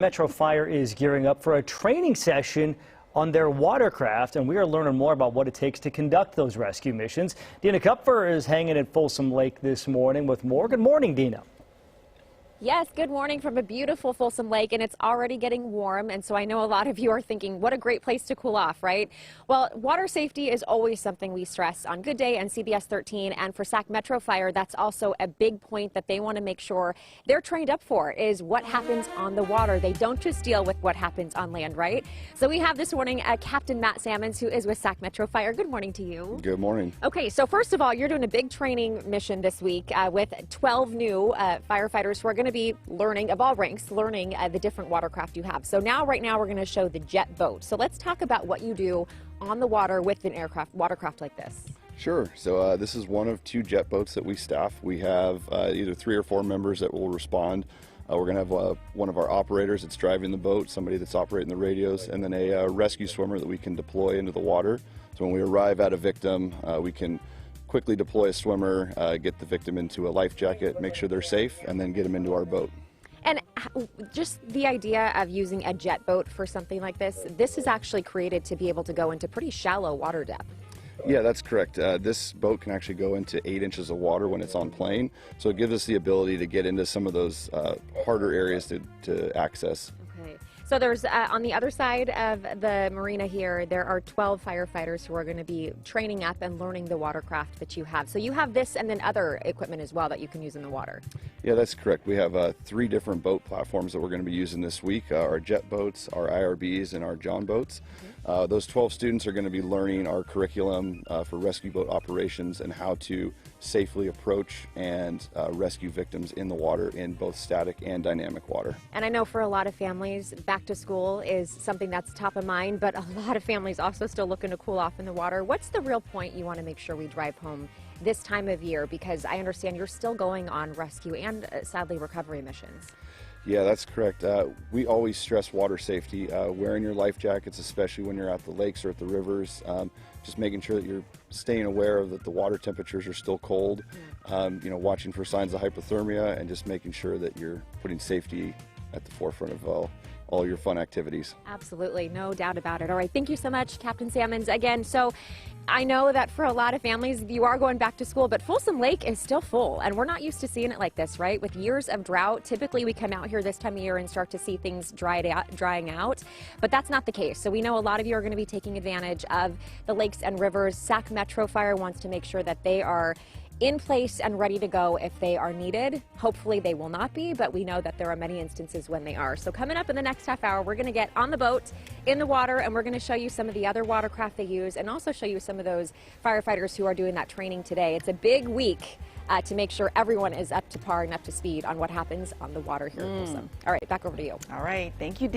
Metro Fire is gearing up for a training session on their watercraft, and we are learning more about what it takes to conduct those rescue missions. Dina Kupfer is hanging at Folsom Lake this morning with more. Good morning, Dina. Yes, good morning from a beautiful Folsom Lake, and it's already getting warm, and so I know a lot of you are thinking, what a great place to cool off, right? Well, water safety is always something we stress on Good Day and CBS 13, and for Sac Metro Fire, that's also a big point that they want to make sure they're trained up for, is what happens on the water. They don't just deal with what happens on land, right? So we have this morning Captain Matt Sammons, who is with Sac Metro Fire. Good morning to you. Good morning. Okay, so first of all, you're doing a big training mission this week with 12 new firefighters who are going to be learning, of all ranks, learning the different watercraft you have. So right now we're going to show the jet boat. So let's talk about what you do on the water with an watercraft like this. Sure. So this is one of 2 jet boats that we staff. We have either 3 or 4 members that will respond. We're going to have one of our operators that's driving the boat, somebody that's operating the radios, and then a rescue swimmer that we can deploy into the water. So when we arrive at a victim, we can quickly deploy a swimmer, get the victim into a life jacket, make sure they're safe, and then get them into our boat. And just the idea of using a jet boat for something like this is actually created to be able to go into pretty shallow water depth. Yeah, that's correct. This boat can actually go into 8 inches of water when it's on plane, so it gives us the ability to get into some of those harder areas to access. Okay. So there's, on the other side of the marina here, there are 12 firefighters who are going to be training up and learning the watercraft that you have. So you have this and then other equipment as well that you can use in the water. Yeah, that's correct. We have 3 different boat platforms that we're going to be using this week, our jet boats, our IRBs, and our John boats. Those 12 students are going to be learning our curriculum for rescue boat operations and how to safely approach and rescue victims in the water in both static and dynamic water. And I know for a lot of families, back to school is something that's top of mind, but a lot of families also still looking to cool off in the water. What's the real point you want to make sure we drive home this time of year? Because I understand you're still going on rescue and sadly recovery missions. Yeah, that's correct. We always stress water safety, wearing your life jackets, especially when you're at the lakes or at the rivers, just making sure that you're staying aware of that the water temperatures are still cold, you know, watching for signs of hypothermia, and just making sure that you're putting safety at the forefront of all your fun activities. Absolutely, no doubt about it. All right, thank you so much, Captain Sammons. Again, so I know that for a lot of families, you are going back to school, but Folsom Lake is still full, and we're not used to seeing it like this, right? With years of drought, typically we come out here this time of year and start to see things drying out, but that's not the case. So we know a lot of you are going to be taking advantage of the lakes and rivers. Sac Metro Fire wants to make sure that they are in place and ready to go if they are needed. Hopefully they will not be, but we know that there are many instances when they are. So coming up in the next half hour, we're going to get on the boat in the water, and we're going to show you some of the other watercraft they use, and also show you some of those firefighters who are doing that training today. It's a big week to make sure everyone is up to par and up to speed on what happens on the water here at Folsom. All right, back over to you. All right, thank you, Dee.